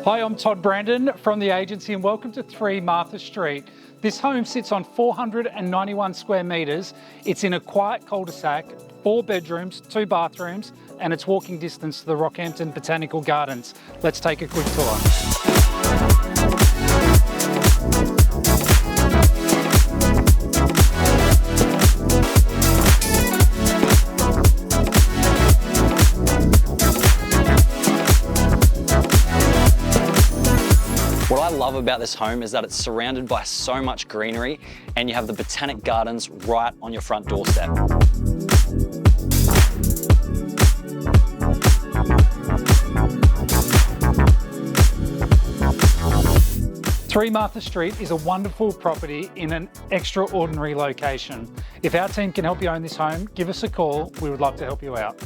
Hi, I'm Todd Brandon from the agency and welcome to 3 Martha Street. This home sits on 491 square metres. It's in a quiet cul-de-sac, 4 bedrooms, 2 bathrooms, and it's walking distance to the Rockhampton Botanical Gardens. Let's take a quick tour. What I love about this home is that it's surrounded by so much greenery and you have the Botanic Gardens right on your front doorstep. Three Martha Street is a wonderful property in an extraordinary location. If our team can help you own this home, give us a call. We would love to help you out.